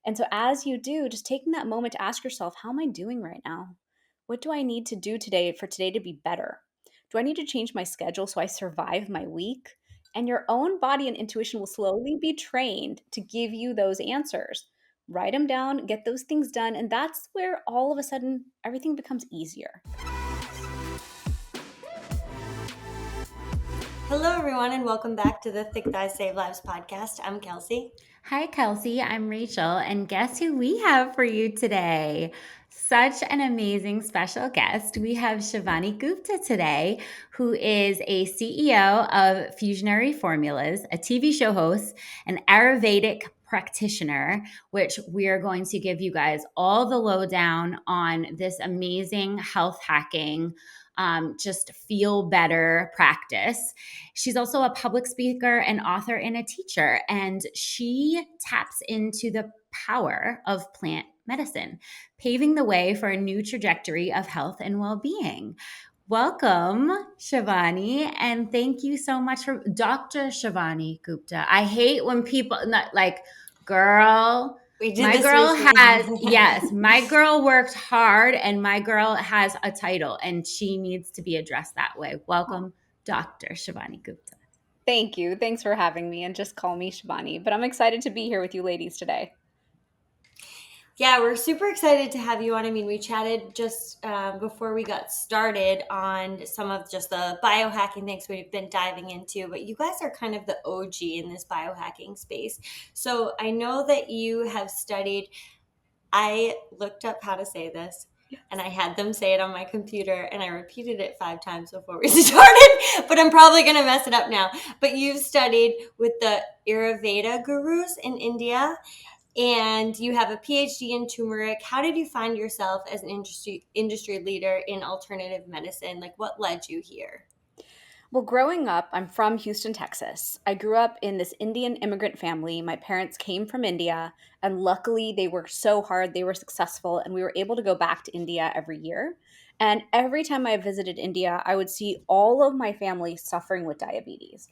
And so as you do, just taking that moment to ask yourself, how am I doing right now? What do I need to do today for today to be better? Do I need to change my schedule so I survive my week? And your own body and intuition will slowly be trained to give you those answers. Write them down, get those things done, and that's where all of a sudden everything becomes easier. Hello, everyone, and welcome back to the Thick Thighs Save Lives podcast. I'm Kelsey. Hi, Kelsey. I'm Rachel, and guess who we have for you today? Such an amazing special guest. We have Shivani Gupta today, who is a CEO of Fusionary Formulas, a TV show host, an Ayurvedic practitioner, which we are going to give you guys all the lowdown on this amazing health hacking, just feel better practice. She's also a public speaker, an author, and a teacher, and she taps into the power of plant medicine, paving the way for a new trajectory of health and well-being. Welcome, Shivani, and thank you so much for Dr. Shivani Gupta. I hate when people not like, girl, We did my this girl has, recently. yes, my girl worked hard and my girl has a title and she needs to be addressed that way. Welcome, Dr. Shivani Gupta. Thank you. Thanks for having me, and just call me Shivani. But I'm excited to be here with you ladies today. Yeah, we're super excited to have you on. I mean, we chatted just before we got started on some of just the biohacking things we've been diving into, but you guys are kind of the OG in this biohacking space. So I know that you have studied, I looked up how to say this. And I had them say it on my computer, and I repeated it 5 times before we started, but I'm probably going to mess it up now. But you've studied with the Ayurveda gurus in India, and you have a PhD in turmeric. How did you find yourself as an industry leader in alternative medicine? Like, what led you here? Well, growing up, I'm from Houston, Texas. I grew up in this Indian immigrant family. My parents came from India, and luckily they worked so hard, they were successful, and we were able to go back to India every year. And every time I visited India, I would see all of my family suffering with diabetes.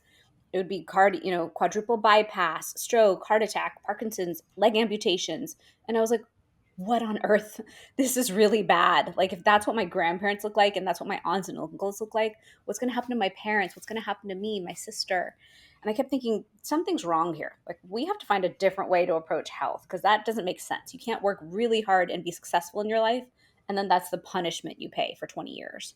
It would be quadruple bypass, stroke, heart attack, Parkinson's, leg amputations. And I was like, what on earth? This is really bad. Like, if that's what my grandparents look like and that's what my aunts and uncles look like, what's going to happen to my parents? What's going to happen to me, my sister? And I kept thinking, something's wrong here. Like, we have to find a different way to approach health because that doesn't make sense. You can't work really hard and be successful in your life. And then that's the punishment you pay for 20 years.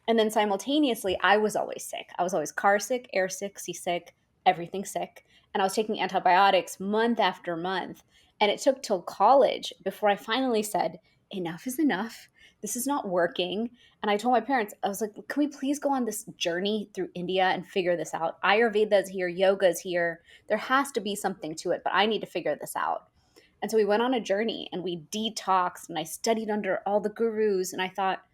And then simultaneously, I was always sick. I was always car sick, air sick, seasick, everything sick. And I was taking antibiotics month after month. And it took till college before I finally said, enough is enough. This is not working. And I told my parents, I was like, can we please go on this journey through India and figure this out? Ayurveda is here, yoga is here. There has to be something to it, but I need to figure this out. And so we went on a journey and we detoxed and I studied under all the gurus. And I thought,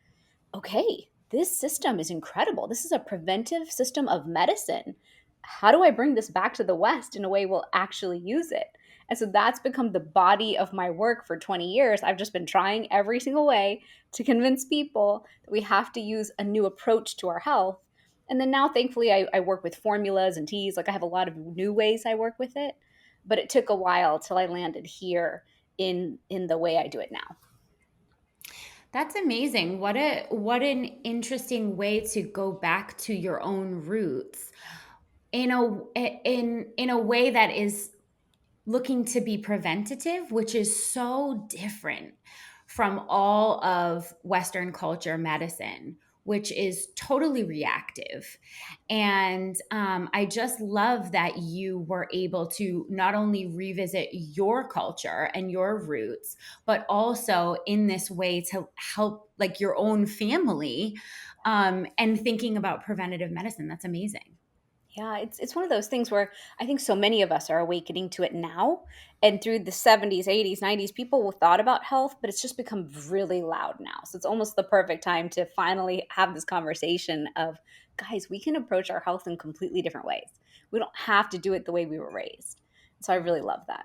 okay, this system is incredible. This is a preventive system of medicine. How do I bring this back to the West in a way we'll actually use it? And so that's become the body of my work for 20 years. I've just been trying every single way to convince people that we have to use a new approach to our health. And then now, thankfully, I work with formulas and teas. Like, I have a lot of new ways I work with it, but it took a while till I landed here in the way I do it now. That's amazing. What an interesting way to go back to your own roots in a way that is looking to be preventative, which is so different from all of Western culture medicine, which is totally reactive. And I just love that you were able to not only revisit your culture and your roots, but also in this way to help like your own family and thinking about preventative medicine. That's amazing. Yeah, it's one of those things where I think so many of us are awakening to it now. And through the 70s, 80s, 90s, people thought about health, but it's just become really loud now. So it's almost the perfect time to finally have this conversation of, guys, we can approach our health in completely different ways. We don't have to do it the way we were raised. So I really love that.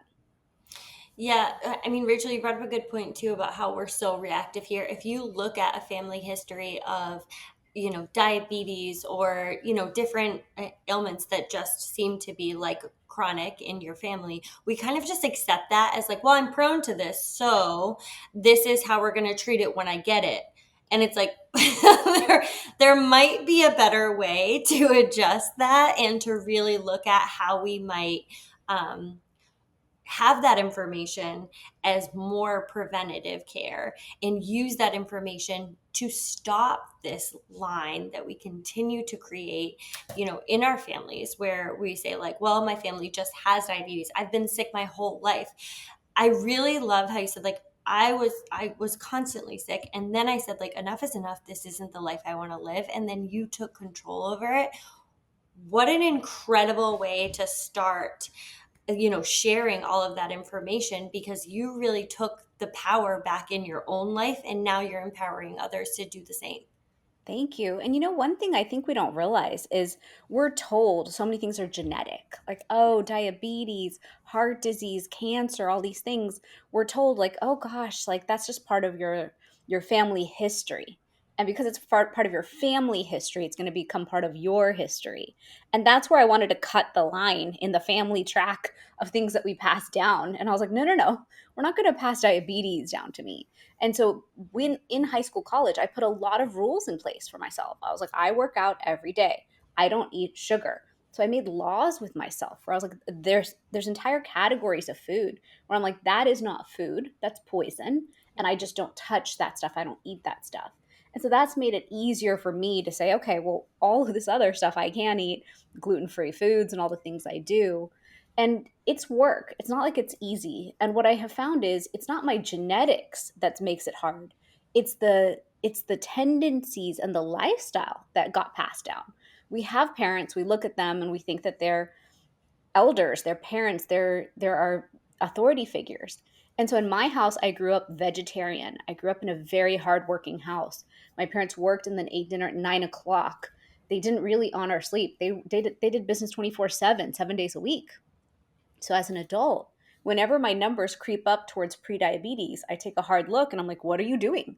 Yeah, I mean, Rachel, you brought up a good point too about how we're so reactive here. If you look at a family history of, diabetes or, different ailments that just seem to be like chronic in your family, we kind of just accept that as like, well, I'm prone to this, so this is how we're going to treat it when I get it. And it's like, there might be a better way to adjust that and to really look at how we might um, have that information as more preventative care and use that information to stop this line that we continue to create, in our families, where we say like, well, my family just has diabetes, I've been sick my whole life. I really love how you said like, I was constantly sick, and then I said like, enough is enough, this isn't the life I want to live, and then you took control over it. What an incredible way to start, sharing all of that information, because you really took the power back in your own life, and now you're empowering others to do the same. Thank you. And one thing I think we don't realize is we're told so many things are genetic. Like, oh, diabetes, heart disease, cancer, all these things. We're told like, oh gosh, like that's just part of your family history. And because it's part of your family history, it's going to become part of your history. And that's where I wanted to cut the line in the family track of things that we pass down. And I was like, no, no, no. We're not going to pass diabetes down to me. And so when in high school, college, I put a lot of rules in place for myself. I was like, I work out every day. I don't eat sugar. So I made laws with myself where I was like, there's entire categories of food where I'm like, that is not food, that's poison. And I just don't touch that stuff. I don't eat that stuff. And so that's made it easier for me to say, okay, well, all of this other stuff I can eat, gluten-free foods and all the things I do. And it's work. It's not like it's easy. And what I have found is it's not my genetics that makes it hard. It's the tendencies and the lifestyle that got passed down. We have parents, we look at them and we think that they're elders, they're parents, they're our authority figures. And so in my house, I grew up vegetarian. I grew up in a very hardworking house. My parents worked and then ate dinner at 9 o'clock. They didn't really honor sleep. They did business 24/7, 7 days a week. So as an adult, whenever my numbers creep up towards prediabetes, I take a hard look and I'm like, what are you doing?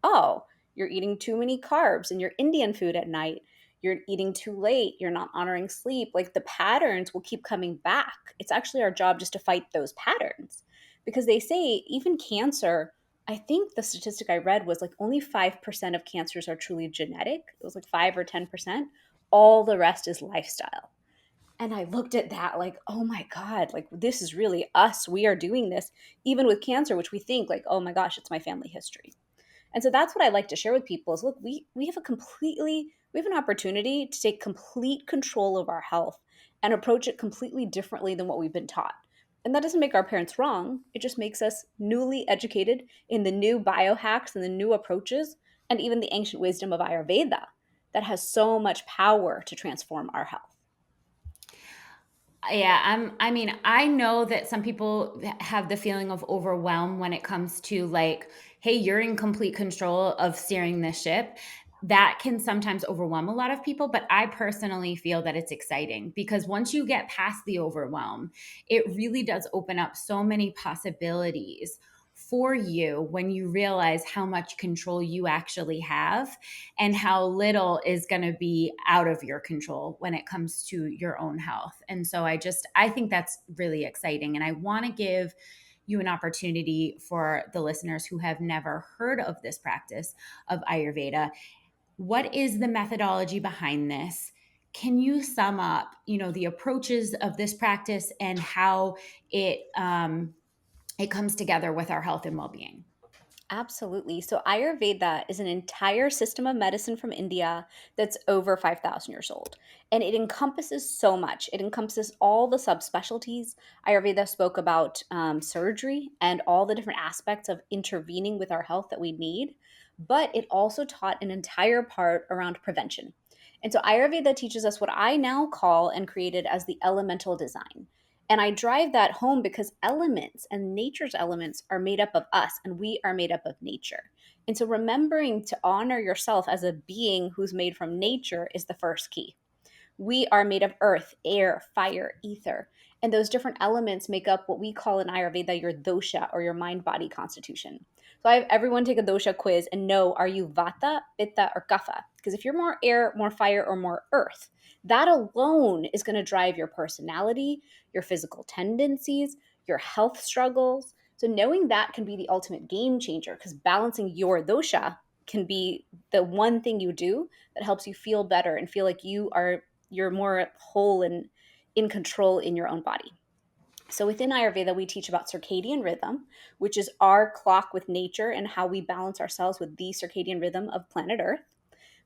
Oh, you're eating too many carbs in your Indian food at night. You're eating too late. You're not honoring sleep. Like the patterns will keep coming back. It's actually our job just to fight those patterns because they say even cancer, I think the statistic I read was like only 5% of cancers are truly genetic. It was like 5 or 10%. All the rest is lifestyle. And I looked at that like, oh my God, like this is really us. We are doing this, even with cancer, which we think like, oh my gosh, it's my family history. And so that's what I like to share with people is look, we have an opportunity to take complete control of our health and approach it completely differently than what we've been taught. And that doesn't make our parents wrong. It just makes us newly educated in the new biohacks and the new approaches and even the ancient wisdom of Ayurveda that has so much power to transform our health. Yeah, I mean, I know that some people have the feeling of overwhelm when it comes to like, hey, you're in complete control of steering this ship. That can sometimes overwhelm a lot of people, but I personally feel that it's exciting because once you get past the overwhelm, it really does open up so many possibilities for you when you realize how much control you actually have and how little is going to be out of your control when it comes to your own health. And so I think that's really exciting. And I want to give you an opportunity for the listeners who have never heard of this practice of Ayurveda. What is the methodology behind this? Can you sum up, the approaches of this practice and how it comes together with our health and well-being? Absolutely. So Ayurveda is an entire system of medicine from India that's over 5,000 years old. And it encompasses so much. It encompasses all the subspecialties. Ayurveda spoke about surgery and all the different aspects of intervening with our health that we need. But it also taught an entire part around prevention. And so Ayurveda teaches us what I now call and created as the elemental design. And I drive that home because elements and nature's elements are made up of us and we are made up of nature. And so remembering to honor yourself as a being who's made from nature is the first key. We are made of earth, air, fire, ether. And those different elements make up what we call in Ayurveda your dosha, or your mind body constitution. So I have everyone take a dosha quiz and know, are you vata, pitta, or kapha? Because if you're more air, more fire, or more earth, that alone is going to drive your personality, your physical tendencies, your health struggles. So knowing that can be the ultimate game changer, because balancing your dosha can be the one thing you do that helps you feel better and feel like you're more whole and in control in your own body. So within Ayurveda, we teach about circadian rhythm, which is our clock with nature and how we balance ourselves with the circadian rhythm of planet Earth.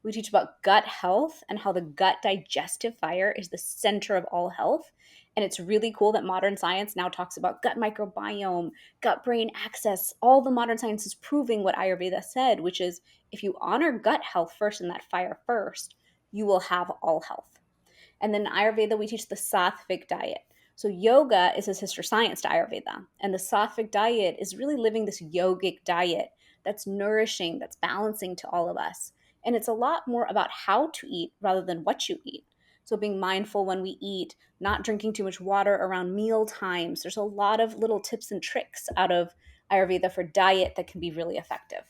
We teach about gut health and how the gut digestive fire is the center of all health. And it's really cool that modern science now talks about gut microbiome, gut brain axis. All the modern science is proving what Ayurveda said, which is if you honor gut health first and that fire first, you will have all health. And then in Ayurveda, we teach the sattvic diet. So yoga is a sister science to Ayurveda. And the sattvic diet is really living this yogic diet that's nourishing, that's balancing to all of us. And it's a lot more about how to eat rather than what you eat. So being mindful when we eat, not drinking too much water around meal times. There's a lot of little tips and tricks out of Ayurveda for diet that can be really effective.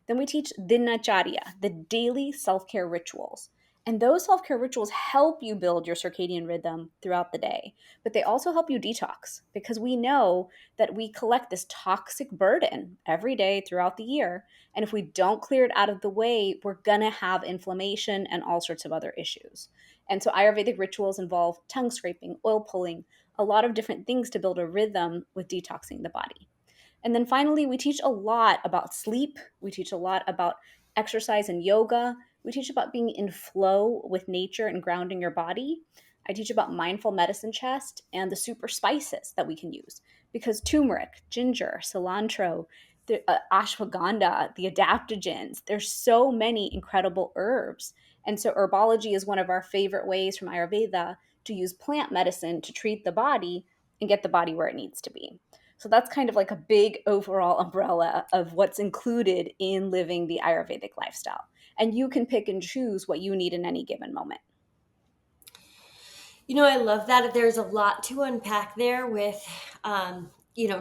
Then we teach dinacharya, the daily self care rituals. And those self care rituals help you build your circadian rhythm throughout the day, but they also help you detox because we know that we collect this toxic burden every day throughout the year. And if we don't clear it out of the way, we're going to have inflammation and all sorts of other issues. And so Ayurvedic rituals involve tongue scraping, oil pulling, a lot of different things to build a rhythm with detoxing the body. And then finally, we teach a lot about sleep. We teach a lot about exercise and yoga. We teach about being in flow with nature and grounding your body. I teach about mindful medicine chest and the super spices that we can use because turmeric, ginger, cilantro, the ashwagandha, the adaptogens, there's so many incredible herbs. And so herbology is one of our favorite ways from Ayurveda to use plant medicine to treat the body and get the body where it needs to be. So that's kind of like a big overall umbrella of what's included in living the Ayurvedic lifestyle. And you can pick and choose what you need in any given moment. I love that there's a lot to unpack there with,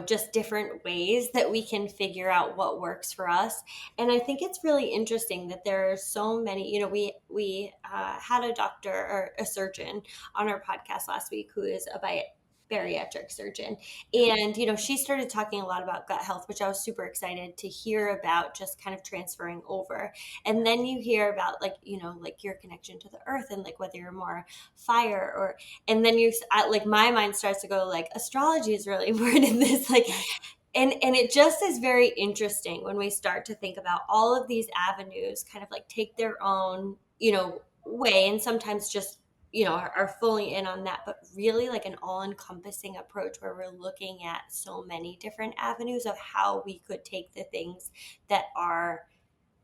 just different ways that we can figure out what works for us. And I think it's really interesting that there are so many, we had a doctor or a surgeon on our podcast last week who is a bariatric surgeon. And, she started talking a lot about gut health, which I was super excited to hear about, just kind of transferring over. And then you hear about like your connection to the earth and like whether you're more fire or, and then like my mind starts to go like astrology is really important in this, like, and it just is very interesting when we start to think about all of these avenues kind of like take their own, way, and sometimes just are fully in on that, but really like an all-encompassing approach where we're looking at so many different avenues of how we could take the things that are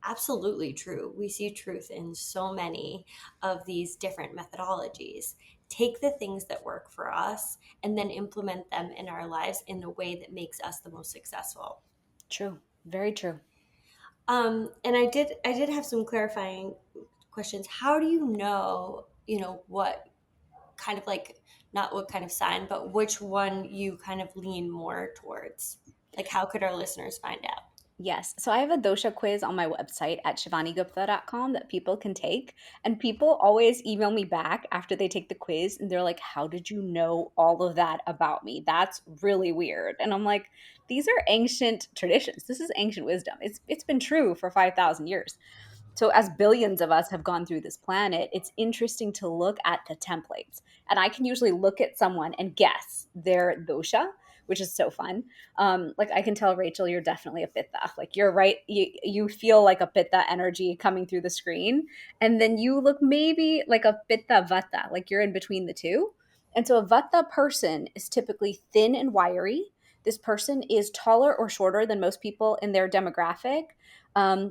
absolutely true. We see truth in so many of these different methodologies. Take the things that work for us and then implement them in our lives in the way that makes us the most successful. True. Very true. And I did have some clarifying questions. How do you know, what kind of like, not what kind of sign, but which one you kind of lean more towards? Like, how could our listeners find out? Yes. So I have a dosha quiz on my website at shivanigupta.com that people can take. And people always email me back after they take the quiz and they're like, how did you know all of that about me? That's really weird. And I'm like, these are ancient traditions. This is ancient wisdom. It's been true for 5,000 years. So as billions of us have gone through this planet, it's interesting to look at the templates. And I can usually look at someone and guess their dosha, which is so fun. Like I can tell Rachel, you're definitely a pitta. Like you're right. You feel like a pitta energy coming through the screen. And then you look maybe like a pitta vata, like you're in between the two. And so a vata person is typically thin and wiry. This person is taller or shorter than most people in their demographic.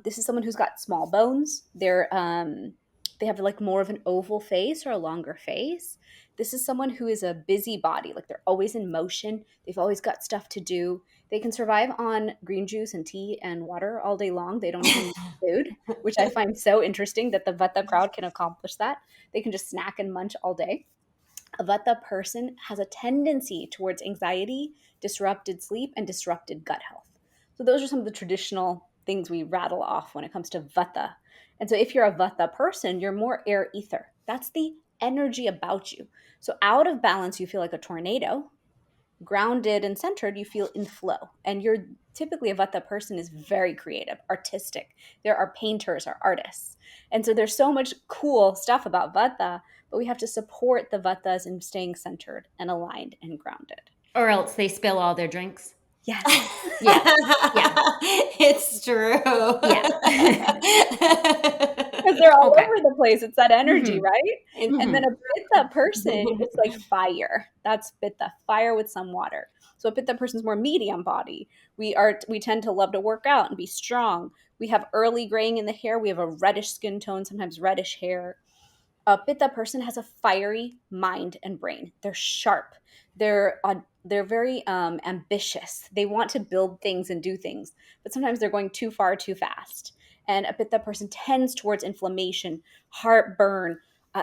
This is someone who's got small bones. They have like more of an oval face or a longer face. This is someone who is a busybody, like they're always in motion. They've always got stuff to do. They can survive on green juice and tea and water all day long. They don't even need food, which I find so interesting that the Vata crowd can accomplish that. They can just snack and munch all day. A Vata person has a tendency towards anxiety, disrupted sleep, and disrupted gut health. So those are some of the traditional things we rattle off when it comes to Vata. And so if you're a Vata person, you're more air ether. That's the energy about you. So out of balance, you feel like a tornado. Grounded and centered, you feel in flow. And you're typically a Vata person is very creative, artistic. There are painters, are artists. And so there's so much cool stuff about Vata, but we have to support the Vatas in staying centered and aligned and grounded. Or else they spill all their drinks. Yes. Yeah. Yeah. It's true. Yeah. Because they're all Okay. over the place. It's that energy, Mhm. right? And then Mhm. a Pitta person is like fire. That's Pitta, fire with some water. So a Pitta person's more medium body. We tend to love to work out and be strong. We have early graying in the hair. We have a reddish skin tone, sometimes reddish hair. A Pitta person has a fiery mind and brain. They're sharp. They're very ambitious. They want to build things and do things, but sometimes they're going too far too fast. And a Pitta person tends towards inflammation, heartburn,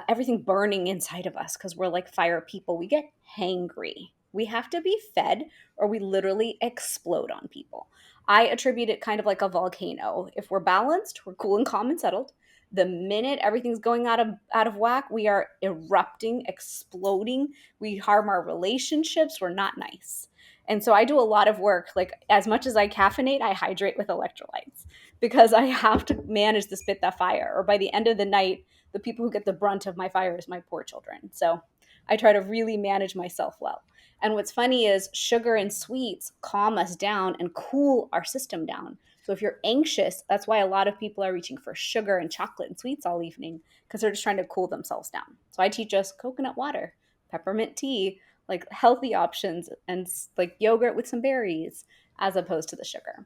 everything burning inside of us because we're like fire people. We get hangry. We have to be fed, or we literally explode on people. I attribute it kind of like a volcano. If we're balanced, we're cool and calm and settled. The minute everything's going out of whack, we are erupting, exploding. We harm our relationships. We're not nice. And so I do a lot of work. Like as much as I caffeinate, I hydrate with electrolytes because I have to manage the spit that fire. Or by the end of the night, the people who get the brunt of my fire is my poor children. So I try to really manage myself well. And what's funny is sugar and sweets calm us down and cool our system down. So if you're anxious, that's why a lot of people are reaching for sugar and chocolate and sweets all evening because they're just trying to cool themselves down. So I teach us coconut water, peppermint tea, like healthy options, and like yogurt with some berries as opposed to the sugar.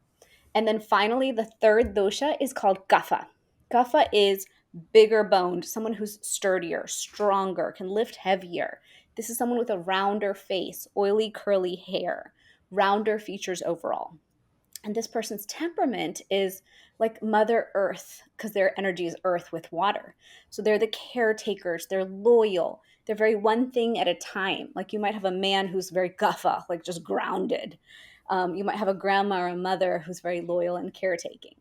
And then finally, the third dosha is called kapha. Kapha is bigger boned, someone who's sturdier, stronger, can lift heavier. This is someone with a rounder face, oily, curly hair, rounder features overall. And this person's temperament is like Mother Earth because their energy is earth with water. So they're the caretakers, they're loyal, they're very one thing at a time. Like you might have a man who's very guffa, like just grounded. You might have a grandma or a mother who's very loyal and caretaking.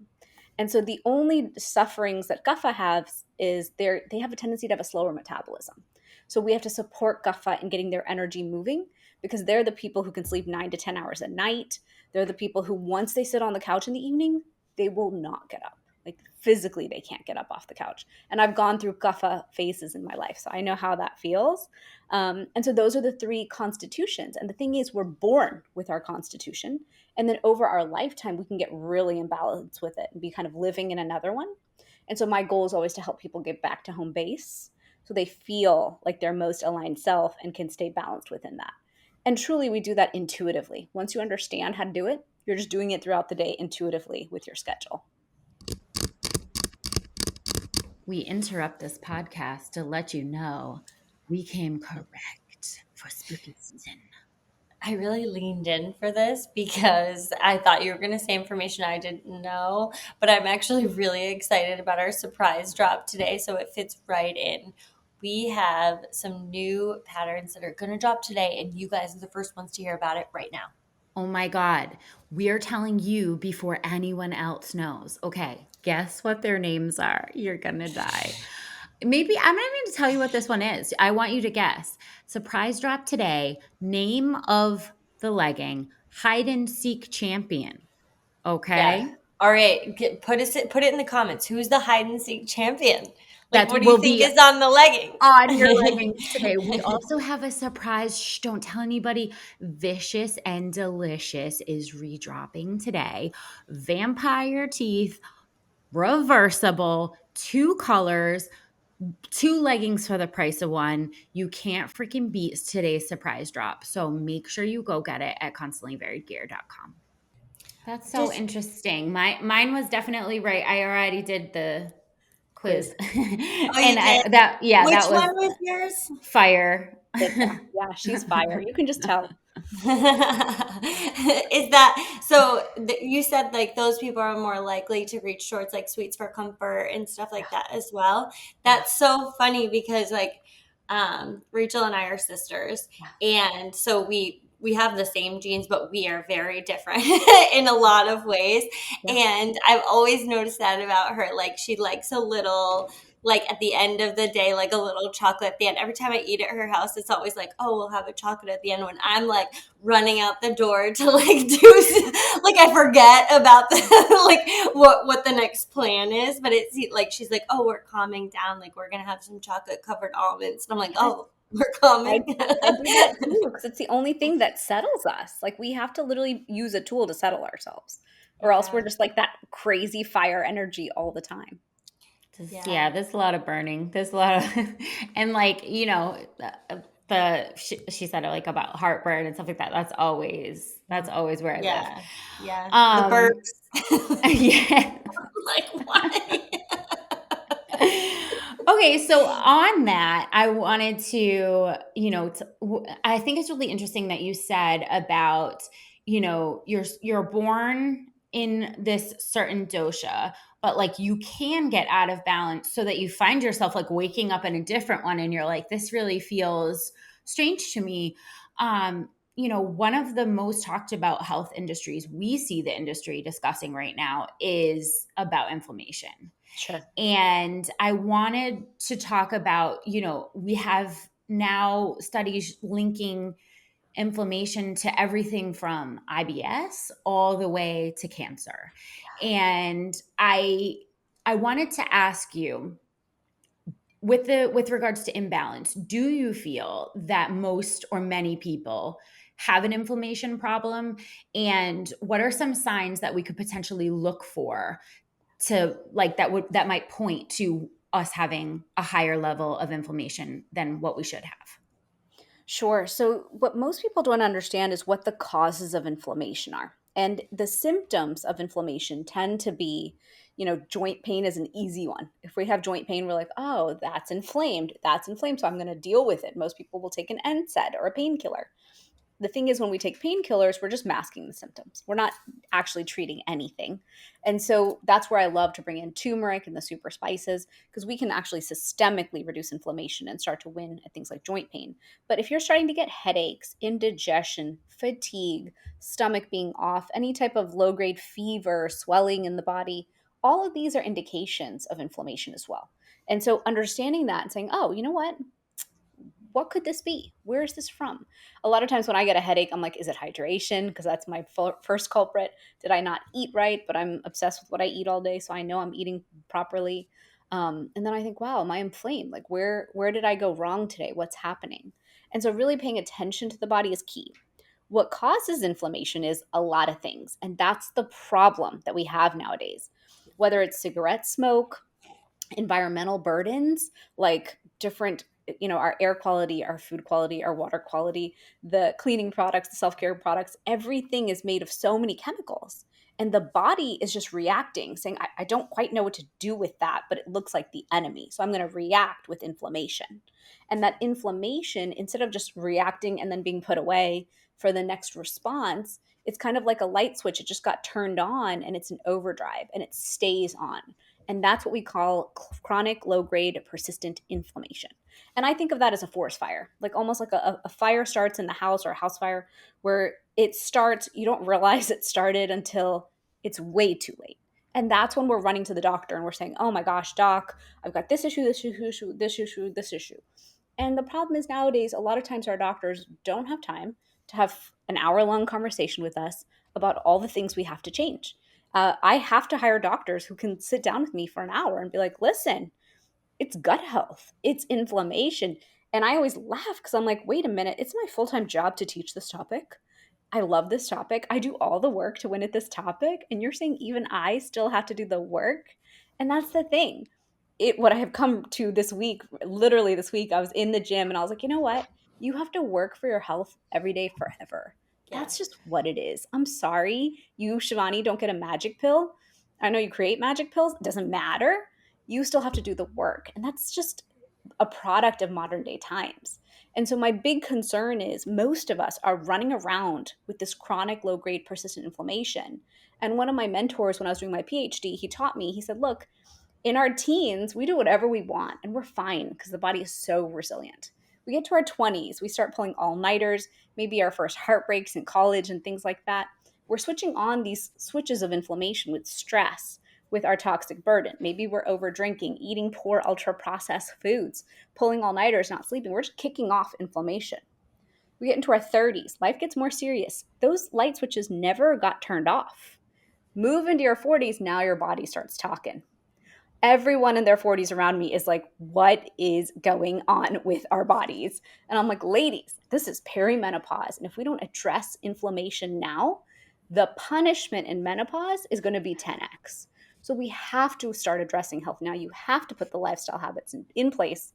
And so the only sufferings that Guffa has is they have a tendency to have a slower metabolism. So we have to support Guffa in getting their energy moving because they're the people who can sleep 9 to 10 hours a night. They're the people who, once they sit on the couch in the evening, they will not get up. Like physically, they can't get up off the couch. And I've gone through Guffa phases in my life, so I know how that feels. And so those are the three constitutions. And the thing is, we're born with our constitution. And then over our lifetime, we can get really imbalanced with it and be kind of living in another one. And so my goal is always to help people get back to home base so they feel like their most aligned self and can stay balanced within that. And truly, we do that intuitively. Once you understand how to do it, you're just doing it throughout the day intuitively with your schedule. We interrupt this podcast to let you know we came correct for spooky season. I really leaned in for this because I thought you were going to say information I didn't know, but I'm actually really excited about our surprise drop today, so it fits right in. We have some new patterns that are going to drop today, and you guys are the first ones to hear about it right now. Oh my God. We're telling you before anyone else knows. Okay, guess what their names are? You're going to die. Maybe I'm not even going to tell you what this one is. I want you to guess. Surprise drop today. Name of the legging: hide and seek champion. Yeah. Okay. All right. Put it in the comments. Who's the hide and seek champion? Like, That what do you will think be is on the on your leggings? leggings today. We also have a surprise. Shh, don't tell anybody. Vicious and Delicious is redropping today. Vampire teeth, reversible, 2 colors, 2 leggings for the price of one. You can't freaking beat today's surprise drop. So make sure you go get it at constantlyvariedgear.com. That's so Just interesting. Mine was definitely right. I already did the quiz. Quiz. Oh, you And did? Which that was one was yours? fire. Yeah, she's fire. You can just tell. Is that so? You said like those people are more likely to reach towards like sweets for comfort and stuff like that as well. Yeah. That's so funny because like Rachel and I are sisters, and so we have the same genes, but we are very different in a lot of ways. Yeah. And I've always noticed that about her. Like she likes a little, like at the end of the day, like a little chocolate at the end. Every time I eat at her house, it's always like, oh, we'll have a chocolate at the end. When I'm like running out the door to like do, like I forget about the like what the next plan is. But it's like she's like, oh, we're calming down. Like we're gonna have some chocolate covered almonds, and I'm like, Yes. oh, we're I calming. I do that too because it's the only thing that settles us. Like, we have to literally use a tool to settle ourselves, or else we're Yeah, just like that crazy fire energy all the time. yeah, Yeah, there's a lot of burning. There's a lot of, and like, she said it like about heartburn and stuff like that. That's always where I live. yeah, yeah. The Um, burps. yeah. Like why? Okay, so on that, I wanted to, I think it's really interesting that you said about, you're born in this certain dosha, but like you can get out of balance so that you find yourself like waking up in a different one and you're like, this really feels strange to me. One of the most talked about health industries we see the industry discussing right now is about inflammation. Sure. And I wanted to talk about, we have now studies linking inflammation to everything from IBS all the way to cancer. And I wanted to ask you, with regards to imbalance, do you feel that most or many people have an inflammation problem? And what are some signs that we could potentially look for to like that might point to us having a higher level of inflammation than what we should have? Sure. So, what most people don't understand is what the causes of inflammation are. And the symptoms of inflammation tend to be, joint pain is an easy one. If we have joint pain, we're like, oh, that's inflamed. That's inflamed. So, I'm going to deal with it. Most people will take an NSAID or a painkiller. The thing is, when we take painkillers, we're just masking the symptoms. We're not actually treating anything. And so that's where I love to bring in turmeric and the super spices, because we can actually systemically reduce inflammation and start to win at things like joint pain. But if you're starting to get headaches, indigestion, fatigue, stomach being off, any type of low grade fever, swelling in the body, all of these are indications of inflammation as well. And so understanding that and saying, oh, you know what could this be? Where is this from? A lot of times when I get a headache, I'm like, is it hydration? Because that's my first culprit. Did I not eat right? But I'm obsessed with what I eat all day, so I know I'm eating properly. And then I think, wow, am I inflamed? Like, where did I go wrong today? What's happening? And so really paying attention to the body is key. What causes inflammation is a lot of things, and that's the problem that we have nowadays. Whether it's cigarette smoke, environmental burdens, like different, our air quality, our food quality, our water quality, the cleaning products, the self-care products, everything is made of so many chemicals, and the body is just reacting, saying, I don't quite know what to do with that, but it looks like the enemy, so I'm going to react with inflammation. And that inflammation, instead of just reacting and then being put away for the next response, it's kind of like a light switch. It just got turned on and it's an overdrive and it stays on. And that's what we call chronic low grade persistent inflammation. And I think of that as a forest fire, like almost like a fire starts in the house, or a house fire, where it starts, you don't realize it started until it's way too late. And that's when we're running to the doctor and we're saying, oh my gosh, doc, I've got this issue, this issue, this issue, this issue. And the problem is, nowadays, a lot of times our doctors don't have time to have an hour-long conversation with us about all the things we have to change. I have to hire doctors who can sit down with me for an hour and be like, listen, it's gut health, it's inflammation. And I always laugh because I'm like, wait a minute, it's my full-time job to teach this topic. I love this topic. I do all the work to win at this topic. And you're saying even I still have to do the work? And that's the thing. What I have come to this week, literally this week, I was in the gym and I was like, you know what? You have to work for your health every day forever. Yeah. That's just what it is. I'm sorry, you, Shivani, don't get a magic pill. I know you create magic pills. It doesn't matter. You still have to do the work. And that's just a product of modern day times. And so my big concern is most of us are running around with this chronic low grade persistent inflammation. And one of my mentors, when I was doing my PhD, he taught me, he said, look, in our teens, we do whatever we want and we're fine because the body is so resilient. We get to our 20s, we start pulling all-nighters, maybe our first heartbreaks in college and things like that. We're switching on these switches of inflammation with stress, with our toxic burden. Maybe we're over drinking, eating poor ultra processed foods, pulling all-nighters, not sleeping. We're just kicking off inflammation. We get into our 30s, life gets more serious. Those light switches never got turned off. Move into your 40s, now your body starts talking. Everyone in their 40s around me is like, what is going on with our bodies? And I'm like, ladies, this is perimenopause. And if we don't address inflammation now, the punishment in menopause is going to be 10x. So we have to start addressing health now. You have to put the lifestyle habits in place,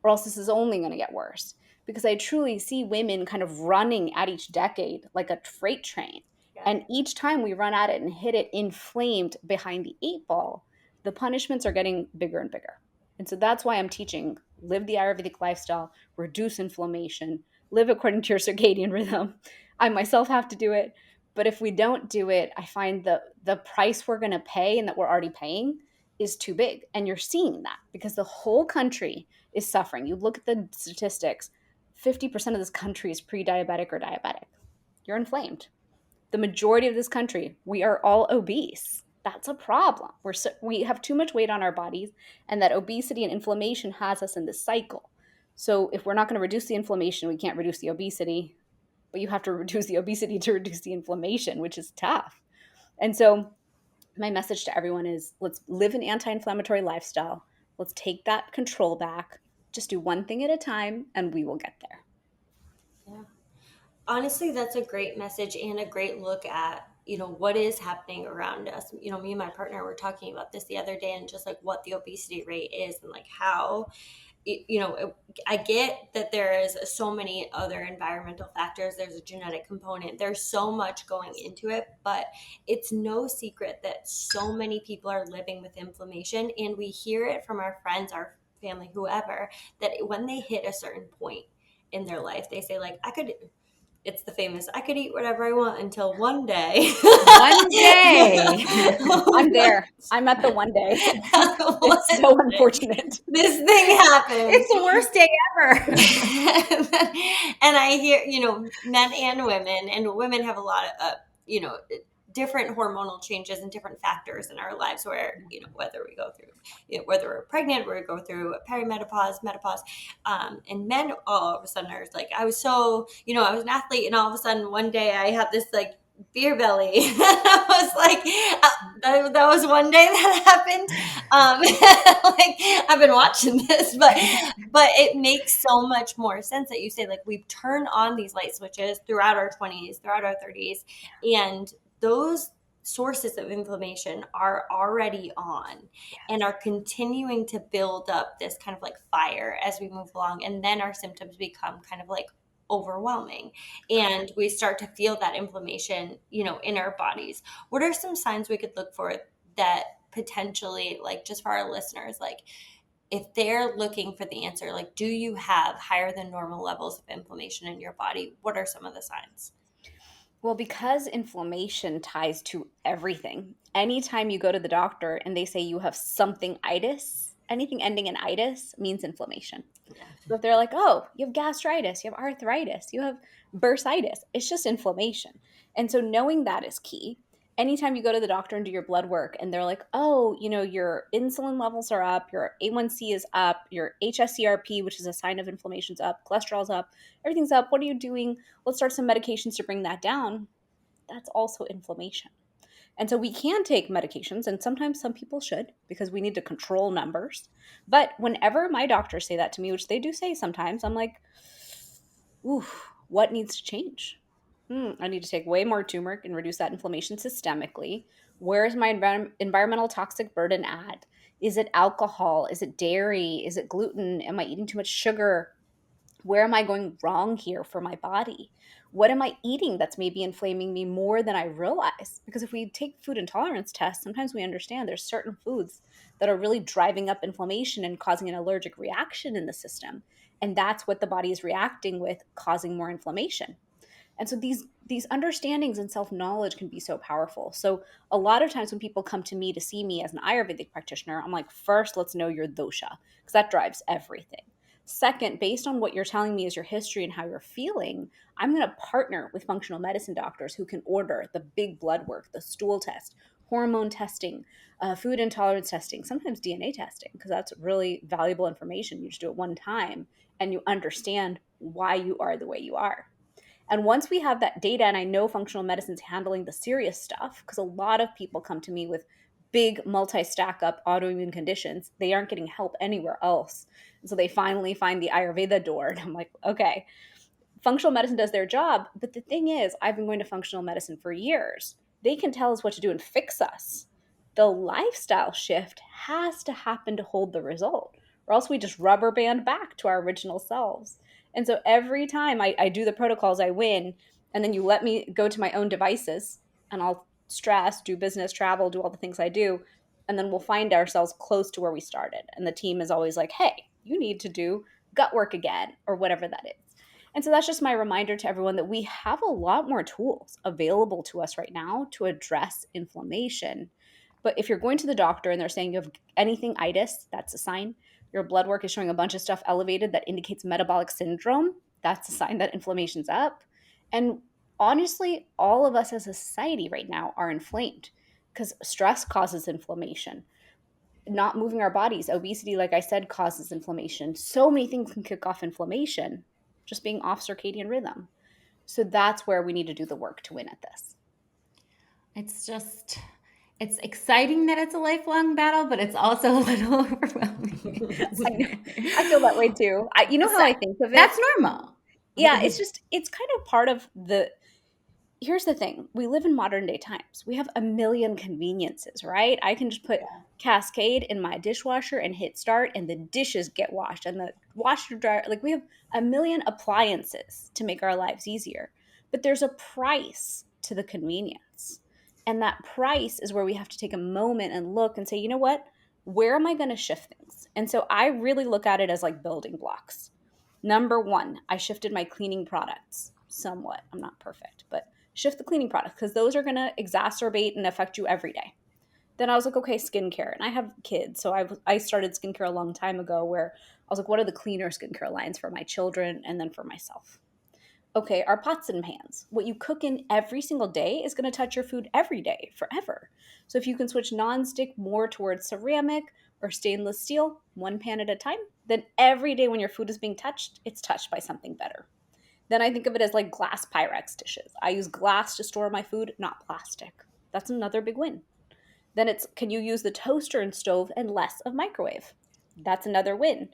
or else this is only going to get worse. Because I truly see women kind of running at each decade like a freight train. And each time we run at it and hit it inflamed behind the 8 ball, the punishments are getting bigger and bigger. And so that's why I'm teaching live the Ayurvedic lifestyle, reduce inflammation, live according to your circadian rhythm. I myself have to do it. But if we don't do it, I find the price we're going to pay and that we're already paying is too big. And you're seeing that because the whole country is suffering. You look at the statistics, 50% of this country is pre-diabetic or diabetic. You're inflamed. The majority of this country, we are all obese. That's a problem. We have too much weight on our bodies, and that obesity and inflammation has us in this cycle. So if we're not going to reduce the inflammation, we can't reduce the obesity, but you have to reduce the obesity to reduce the inflammation, which is tough. And so my message to everyone is let's live an anti-inflammatory lifestyle. Let's take that control back. Just do one thing at a time, and we will get there. Yeah. Honestly, that's a great message and a great look at, what is happening around us. Me and my partner were talking about this the other day and just like what the obesity rate is and like how, I get that there is so many other environmental factors. There's a genetic component. There's so much going into it, but it's no secret that so many people are living with inflammation, and we hear it from our friends, our family, whoever, that when they hit a certain point in their life, they say like, it's the famous, I could eat whatever I want until one day. One day. I'm there. I'm at the one day. It's so unfortunate. This thing happens. It's the worst day ever. And I hear, men and women have a lot of, different hormonal changes and different factors in our lives where, whether we go through, whether we're pregnant, we go through perimenopause, menopause, and men all of a sudden are like, I was I was an athlete, and all of a sudden one day I had this like beer belly. I was like, that was one day that happened. Like I've been watching this, but it makes so much more sense that you say like we turn on these light switches throughout our 20s, throughout our 30s, and those sources of inflammation are already on and are continuing to build up this kind of like fire as we move along. And then our symptoms become kind of like overwhelming and we start to feel that inflammation, in our bodies. What are some signs we could look for that potentially, like just for our listeners, like if they're looking for the answer, like do you have higher than normal levels of inflammation in your body? What are some of the signs? Well, because inflammation ties to everything, anytime you go to the doctor and they say you have something itis, anything ending in itis means inflammation. Yeah. So if they're like, oh, you have gastritis, you have arthritis, you have bursitis, it's just inflammation. And so knowing that is key. Anytime you go to the doctor and do your blood work and they're like, oh, your insulin levels are up, your A1C is up, your HSCRP, which is a sign of inflammation's up, cholesterol's up, everything's up. What are you doing? Let's start some medications to bring that down. That's also inflammation. And so we can take medications, and sometimes some people should because we need to control numbers. But whenever my doctors say that to me, which they do say sometimes, I'm like, ooh, what needs to change? I need to take way more turmeric and reduce that inflammation systemically. Where is my environmental toxic burden at? Is it alcohol? Is it dairy? Is it gluten? Am I eating too much sugar? Where am I going wrong here for my body? What am I eating that's maybe inflaming me more than I realize? Because if we take food intolerance tests, sometimes we understand there's certain foods that are really driving up inflammation and causing an allergic reaction in the system. And that's what the body is reacting with, causing more inflammation. And so these understandings and self-knowledge can be so powerful. So a lot of times when people come to me to see me as an Ayurvedic practitioner, I'm like, first, let's know your dosha, because that drives everything. Second, based on what you're telling me is your history and how you're feeling, I'm going to partner with functional medicine doctors who can order the big blood work, the stool test, hormone testing, food intolerance testing, sometimes DNA testing, because that's really valuable information. You just do it one time and you understand why you are the way you are. And once we have that data, and I know functional medicine's handling the serious stuff, because a lot of people come to me with big multi-stack up autoimmune conditions, they aren't getting help anywhere else. And so they finally find the Ayurveda door. And I'm like, okay, functional medicine does their job. But the thing is, I've been going to functional medicine for years. They can tell us what to do and fix us. The lifestyle shift has to happen to hold the result, or else we just rubber band back to our original selves. And so every time I do the protocols, I win. And then you let me go to my own devices and I'll stress, do business, travel, do all the things I do. And then we'll find ourselves close to where we started. And the team is always like, hey, you need to do gut work again, or whatever that is. And so that's just my reminder to everyone that we have a lot more tools available to us right now to address inflammation. But if you're going to the doctor and they're saying you have anything itis, that's a sign. Your blood work is showing a bunch of stuff elevated that indicates metabolic syndrome, that's a sign that inflammation's up. And honestly, all of us as a society right now are inflamed because stress causes inflammation. Not moving our bodies, obesity, like I said, causes inflammation. So many things can kick off inflammation, just being off circadian rhythm. So that's where we need to do the work to win at this. It's exciting that it's a lifelong battle, but it's also a little overwhelming. I know. I feel that way too. You know how I think of it? That's normal. Yeah, it's kind of part of the. Here's the thing. We live in modern day times. We have a million conveniences, right? I can just put Cascade in my dishwasher and hit start and the dishes get washed and the washer dryer. Like we have a million appliances to make our lives easier. But there's a price to the convenience. And that price is where we have to take a moment and look and say, you know what? Where am I going to shift things? And so I really look at it as like building blocks. Number one, I shifted my cleaning products somewhat. I'm not perfect, but shift the cleaning products because those are going to exacerbate and affect you every day. Then I was like, okay, skincare. And I have kids. So I started skincare a long time ago where I was like, what are the cleaner skincare lines for my children and then for myself? Okay, our pots and pans. What you cook in every single day is going to touch your food every day, forever. So if you can switch nonstick more towards ceramic or stainless steel, one pan at a time, then every day when your food is being touched, it's touched by something better. Then I think of it as like glass Pyrex dishes. I use glass to store my food, not plastic. That's another big win. Then it's, can you use the toaster and stove and less of microwave? That's another win.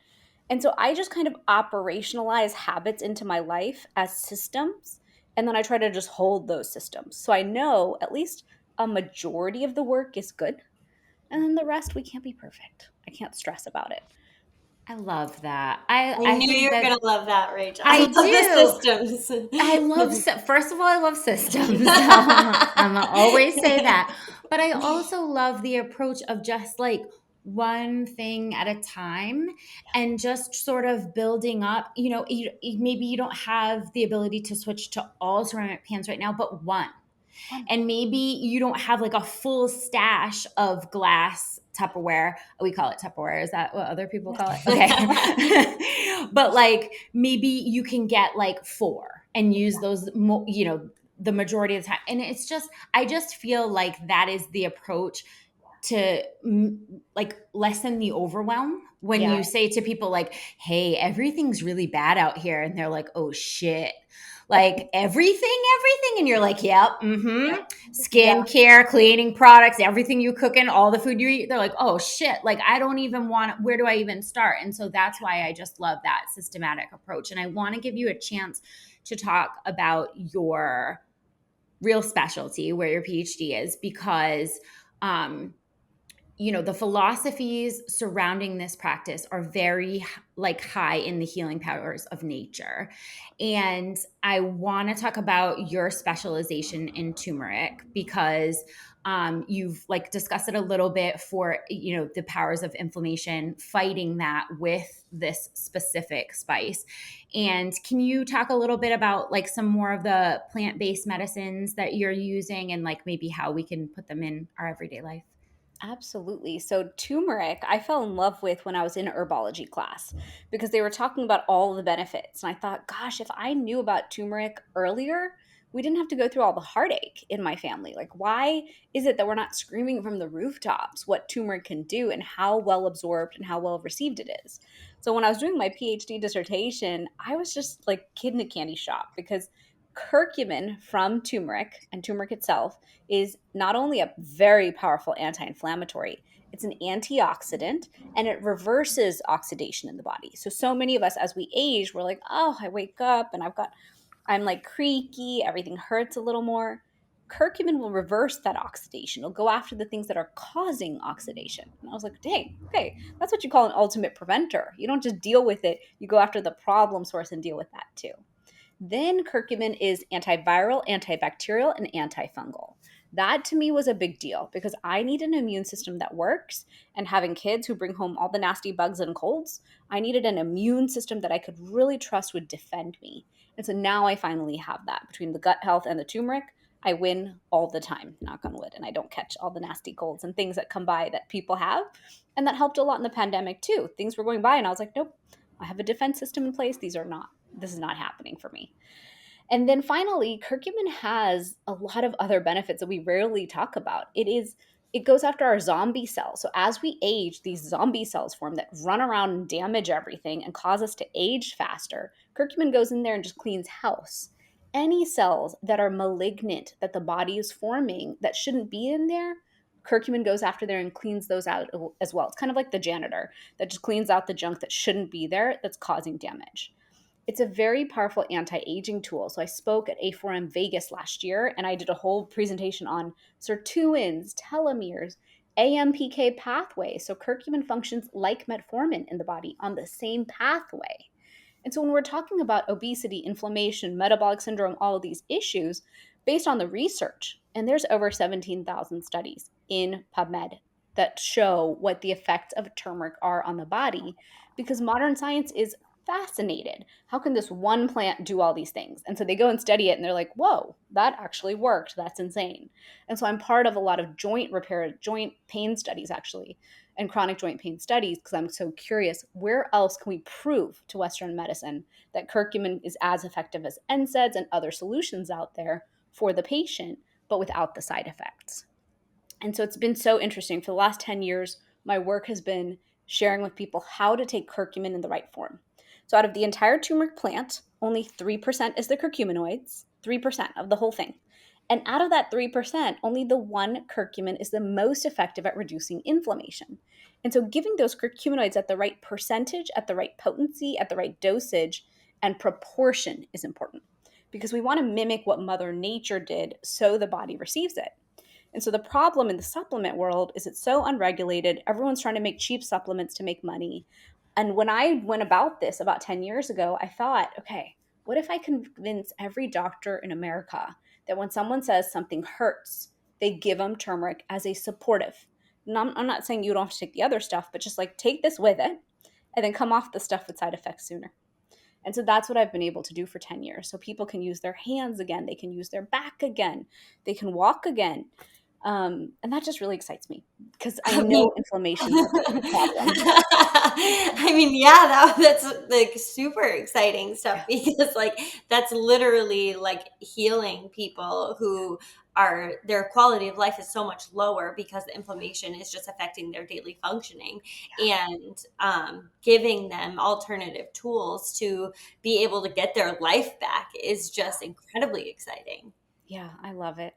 And so I just kind of operationalize habits into my life as systems. And then I try to just hold those systems. So I know at least a majority of the work is good. And then the rest, we can't be perfect. I can't stress about it. I love that. I knew you were going to love that, Rachel. I love do. The systems. I love, first of all, I love systems. I'm going to always say that. But I also love the approach of just like one thing at a time and just sort of building up. You know, maybe you don't have the ability to switch to all ceramic pans right now, but one. And maybe you don't have like a full stash of glass Tupperware. We call it Tupperware. Is that what other people call it? Okay. But like maybe you can get like 4 and use those, you know, the majority of the time. And it's just, I just feel like that is the approach to like lessen the overwhelm when you say to people like, hey, everything's really bad out here. And they're like, oh shit. Like everything. And you're like, yep. Skincare, cleaning products, everything you cook in, all the food you eat. They're like, oh shit. Like I don't even want, where do I even start? And so that's why I just love that systematic approach. And I want to give you a chance to talk about your real specialty, where your PhD is, because, you know, the philosophies surrounding this practice are very like high in the healing powers of nature. And I want to talk about your specialization in turmeric because you've like discussed it a little bit for, you know, the powers of inflammation, fighting that with this specific spice. And can you talk a little bit about like some more of the plant-based medicines that you're using and like maybe how we can put them in our everyday life? Absolutely. So turmeric, I fell in love with when I was in herbology class because they were talking about all the benefits. And I thought, gosh, if I knew about turmeric earlier, we didn't have to go through all the heartache in my family. Like, why is it that we're not screaming from the rooftops what turmeric can do and how well absorbed and how well received it is? So when I was doing my PhD dissertation, I was just like kid in a candy shop because curcumin from turmeric and turmeric itself is not only a very powerful anti-inflammatory, it's an antioxidant and it reverses oxidation in the body. So many of us as we age, we're like, "Oh, I wake up and I'm like creaky, everything hurts a little more." Curcumin will reverse that oxidation. It'll go after the things that are causing oxidation. And I was like, "Dang, okay, that's what you call an ultimate preventer. You don't just deal with it, you go after the problem source and deal with that too." Then curcumin is antiviral, antibacterial, and antifungal. That to me was a big deal because I need an immune system that works. And having kids who bring home all the nasty bugs and colds, I needed an immune system that I could really trust would defend me. And so now I finally have that between the gut health and the turmeric. I win all the time, knock on wood, and I don't catch all the nasty colds and things that come by that people have. And that helped a lot in the pandemic too. Things were going by, and I was like, nope, I have a defense system in place. This is not happening for me. And then finally, curcumin has a lot of other benefits that we rarely talk about. It goes after our zombie cells. So as we age, these zombie cells form that run around and damage everything and cause us to age faster. Curcumin goes in there and just cleans house. Any cells that are malignant that the body is forming that shouldn't be in there, curcumin goes after there and cleans those out as well. It's kind of like the janitor that just cleans out the junk that shouldn't be there that's causing damage. It's a very powerful anti-aging tool. So I spoke at A4M Vegas last year and I did a whole presentation on sirtuins, telomeres, AMPK pathway. So curcumin functions like metformin in the body on the same pathway. And so when we're talking about obesity, inflammation, metabolic syndrome, all of these issues, based on the research, and there's over 17,000 studies in PubMed that show what the effects of turmeric are on the body, because modern science is fascinated. How can this one plant do all these things? And so they go and study it and they're like, whoa, that actually worked. That's insane. And so I'm part of a lot of joint repair, joint pain studies actually, and chronic joint pain studies because I'm so curious, where else can we prove to Western medicine that curcumin is as effective as NSAIDs and other solutions out there for the patient, but without the side effects? And so it's been so interesting. For the last 10 years, my work has been sharing with people how to take curcumin in the right form. So out of the entire turmeric plant, only 3% is the curcuminoids, 3% of the whole thing. And out of that 3%, only the one curcumin is the most effective at reducing inflammation. And so giving those curcuminoids at the right percentage, at the right potency, at the right dosage, and proportion is important because we want to mimic what Mother Nature did so the body receives it. And so the problem in the supplement world is it's so unregulated. Everyone's trying to make cheap supplements to make money. And when I went about this about 10 years ago, I thought, okay, what if I convince every doctor in America that when someone says something hurts, they give them turmeric as a supportive? And I'm not saying you don't have to take the other stuff, but just like take this with it and then come off the stuff with side effects sooner. And so that's what I've been able to do for 10 years. So people can use their hands again. They can use their back again. They can walk again. And that just really excites me because I I mean, know inflammation is a problem. I mean, yeah, that's like super exciting stuff because like that's literally like healing people who are their quality of life is so much lower because the inflammation is just affecting their daily functioning and giving them alternative tools to be able to get their life back is just incredibly exciting. Yeah, I love it.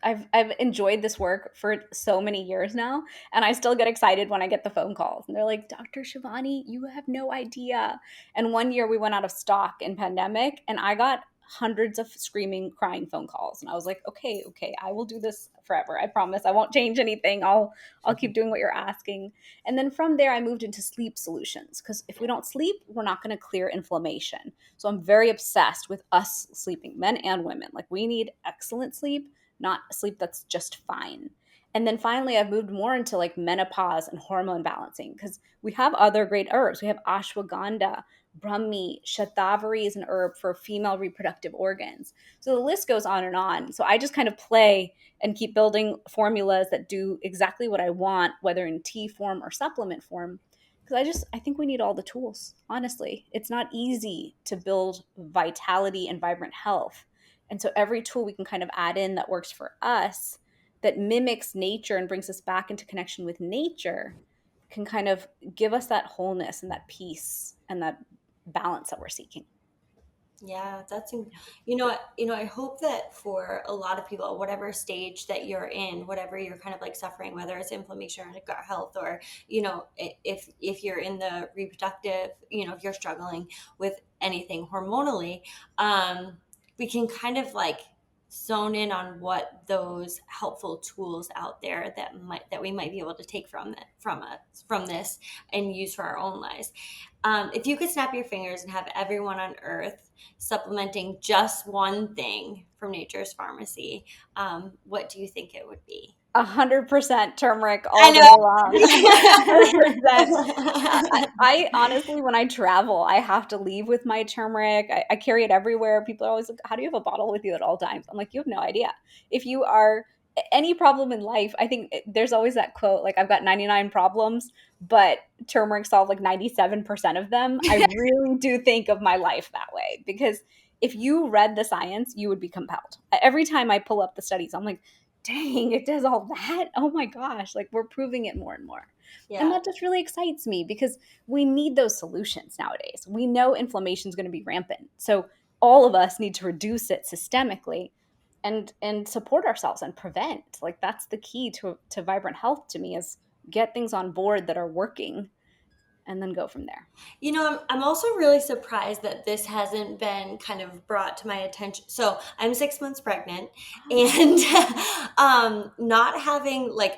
I've enjoyed this work for so many years now, and I still get excited when I get the phone calls. And they're like, "Dr. Shivani, you have no idea." And one year we went out of stock in pandemic, and I got hundreds of screaming, crying phone calls. And I was like, "Okay, I will do this forever. I promise. I won't change anything. I'll keep doing what you're asking." And then from there I moved into sleep solutions because if we don't sleep, we're not going to clear inflammation. So I'm very obsessed with us sleeping, men and women. Like we need excellent sleep, not sleep that's just fine. And then finally, I've moved more into like menopause and hormone balancing because we have other great herbs. We have ashwagandha, brahmi, shatavari is an herb for female reproductive organs. So the list goes on and on. So I just kind of play and keep building formulas that do exactly what I want, whether in tea form or supplement form. Because I think we need all the tools, honestly. It's not easy to build vitality and vibrant health. And so every tool we can kind of add in that works for us, that mimics nature and brings us back into connection with nature, can kind of give us that wholeness and that peace and that balance that we're seeking. Yeah, I hope that for a lot of people, whatever stage that you're in, whatever you're kind of like suffering, whether it's inflammation or gut health, or, if you're in the reproductive, if you're struggling with anything hormonally, we can kind of like zone in on what those helpful tools out there that we might be able to take from this and use for our own lives. If you could snap your fingers and have everyone on earth supplementing just one thing from nature's pharmacy, what do you think it would be? 100% turmeric I all day know. long. 100%. I honestly, when I travel, I have to leave with my turmeric. I carry it everywhere. People are always like, how do you have a bottle with you at all times? I'm like, you have no idea. If you are any problem in life, I think there's always that quote, like, I've got 99 problems, but turmeric solved like 97% of them. I really do think of my life that way because if you read the science, you would be compelled. Every time I pull up the studies, I'm like, dang, it does all that. Oh my gosh, like we're proving it more and more. And Yeah. that just really excites me because we need those solutions nowadays. We know inflammation is going to be rampant. So all of us need to reduce it systemically and support ourselves and prevent. Like that's the key to vibrant health to me is get things on board that are working and then go from there. I'm also really surprised that this hasn't been kind of brought to my attention. So I'm 6 months pregnant, and not having like,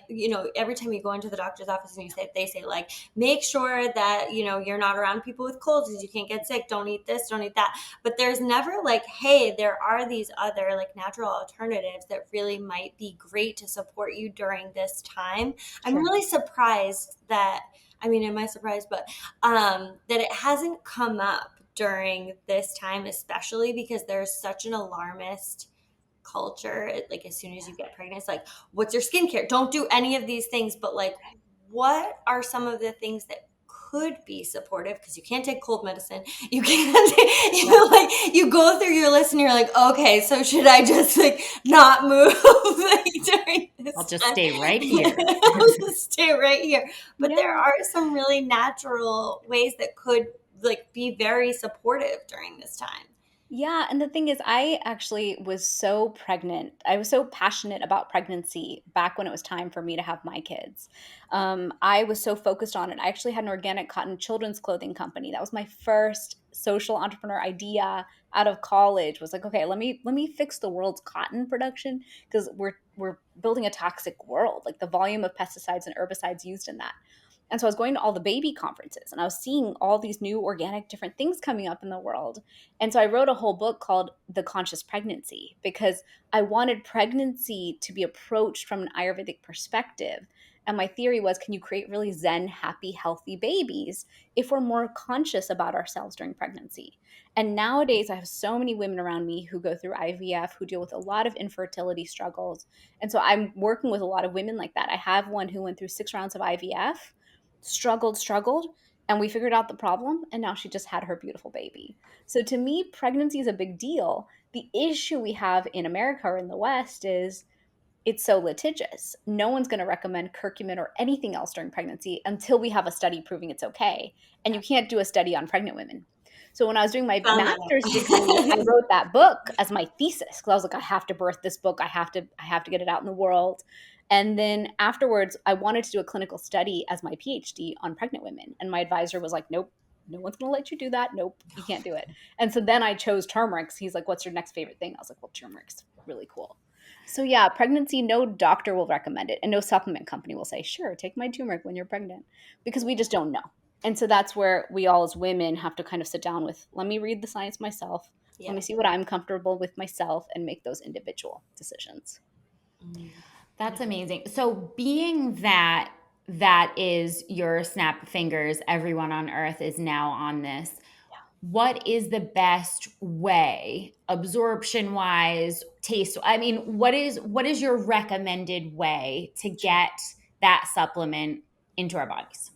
every time you go into the doctor's office and they say like, make sure that, you're not around people with colds because you can't get sick. Don't eat this, don't eat that. But there's never like, hey, there are these other like natural alternatives that really might be great to support you during this time. I'm Sure. really surprised that, am I surprised? But that it hasn't come up during this time, especially because there's such an alarmist culture. Like as soon as you get pregnant, it's like, what's your skincare? Don't do any of these things. But like, what are some of the things that could be supportive? Because you can't take cold medicine. You can't. Like you go through your list and you're like, okay, so should I just like not move like, during this I'll just time? stay right here. I'll just stay right here. But there Yeah. are some really natural ways that could like be very supportive during this time. Yeah, and the thing is, I actually was so pregnant. I was so passionate about pregnancy back when it was time for me to have my kids. I was so focused on it. I actually had an organic cotton children's clothing company. That was my first social entrepreneur idea out of college. Was like, okay, let me fix the world's cotton production because we're building a toxic world. Like the volume of pesticides and herbicides used in that. And so I was going to all the baby conferences and I was seeing all these new organic different things coming up in the world. And so I wrote a whole book called The Conscious Pregnancy because I wanted pregnancy to be approached from an Ayurvedic perspective. And my theory was, can you create really zen, happy, healthy babies if we're more conscious about ourselves during pregnancy? And nowadays, I have so many women around me who go through IVF, who deal with a lot of infertility struggles. And so I'm working with a lot of women like that. I have one who went through 6 rounds of IVF, struggled, and we figured out the problem, and now she just had her beautiful baby. So to me, pregnancy is a big deal. The issue we have in America or in the West is it's so litigious. No one's going to recommend curcumin or anything else during pregnancy until we have a study proving it's okay. And you can't do a study on pregnant women. So when I was doing my Found that master's degree, I out. wrote that book as my thesis because I was like, I have to birth this book. I have to get it out in the world. And then afterwards, I wanted to do a clinical study as my PhD on pregnant women. And my advisor was like, nope, no one's going to let you do that. Nope, you can't do it. And so then I chose turmeric. He's like, what's your next favorite thing? I was like, well, turmeric's really cool. So yeah, pregnancy, no doctor will recommend it and no supplement company will say, sure, take my turmeric when you're pregnant because we just don't know. And so that's where we all as women have to kind of sit down with, let me read the science myself. Let Yeah. me see what I'm comfortable with myself and make those individual decisions. Mm. That's amazing. So being that is your snap fingers, everyone on earth is now on this. What is the best way, absorption wise, taste? I mean, what is your recommended way to get that supplement into our bodies?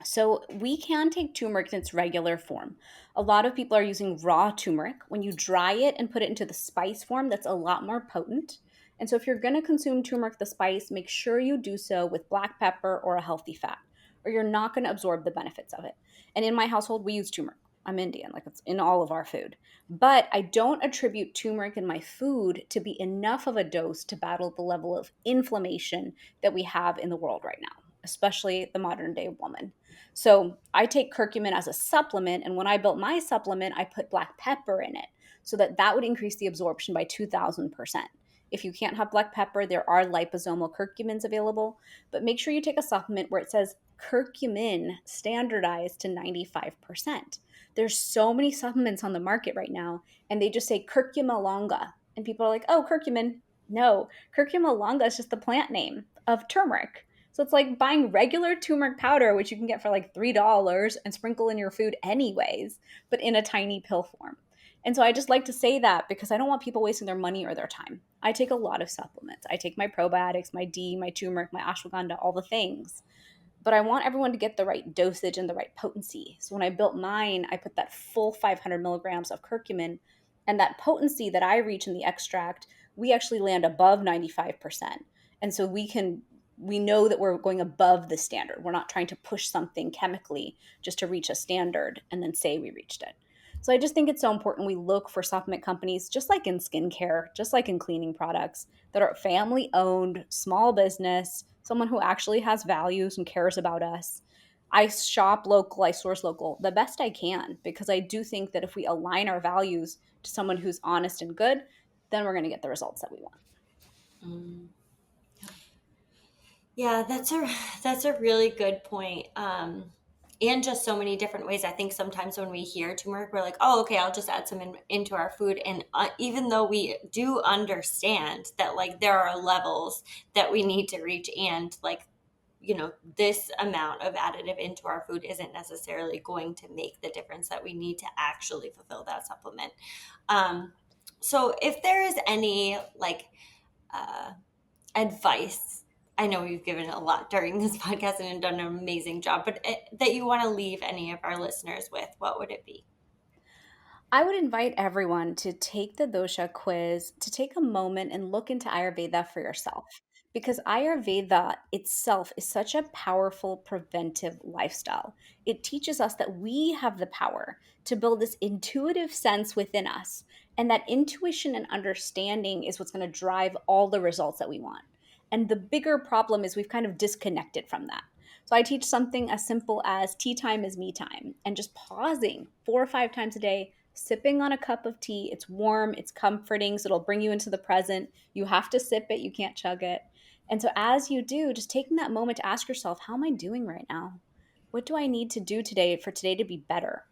So we can take turmeric in its regular form. A lot of people are using raw turmeric. When you dry it and put it into the spice form, that's a lot more potent. And so if you're going to consume turmeric, the spice, make sure you do so with black pepper or a healthy fat, or you're not going to absorb the benefits of it. And in my household, we use turmeric. I'm Indian, like it's in all of our food. But I don't attribute turmeric in my food to be enough of a dose to battle the level of inflammation that we have in the world right now, especially the modern day woman. So I take curcumin as a supplement, and when I built my supplement, I put black pepper in it so that that would increase the absorption by 2,000%. If you can't have black pepper, there are liposomal curcumins available, but make sure you take a supplement where it says curcumin standardized to 95%. There's so many supplements on the market right now, and they just say curcuma longa, and people are like, oh, curcumin. No, curcuma longa is just the plant name of turmeric. So it's like buying regular turmeric powder, which you can get for like $3 and sprinkle in your food anyways, but in a tiny pill form. And so I just like to say that because I don't want people wasting their money or their time. I take a lot of supplements. I take my probiotics, my D, my turmeric, my ashwagandha, all the things. But I want everyone to get the right dosage and the right potency. So when I built mine, I put that full 500 milligrams of curcumin, and that potency that I reach in the extract, we actually land above 95%. And so we know that we're going above the standard. We're not trying to push something chemically just to reach a standard and then say we reached it. So I just think it's so important we look for supplement companies, just like in skincare, just like in cleaning products, that are family owned, small business, someone who actually has values and cares about us. I shop local, I source local the best I can because I do think that if we align our values to someone who's honest and good, then we're going to get the results that we want. Mm. Yeah, that's a really good point. And just so many different ways. I think sometimes when we hear turmeric, we're like, oh, okay, I'll just add some into our food. And even though we do understand that like there are levels that we need to reach, and like, this amount of additive into our food isn't necessarily going to make the difference that we need to actually fulfill that supplement. So if there is any like advice, I know you've given a lot during this podcast and done an amazing job, but that you want to leave any of our listeners with, what would it be? I would invite everyone to take the dosha quiz, to take a moment and look into Ayurveda for yourself. Because Ayurveda itself is such a powerful preventive lifestyle. It teaches us that we have the power to build this intuitive sense within us. And that intuition and understanding is what's going to drive all the results that we want. And the bigger problem is we've kind of disconnected from that. So I teach something as simple as tea time is me time and just pausing 4 or 5 times a day, sipping on a cup of tea. It's warm, it's comforting, so it'll bring you into the present. You have to sip it, you can't chug it. And so as you do, just taking that moment to ask yourself, how am I doing right now? What do I need to do today for today to be better?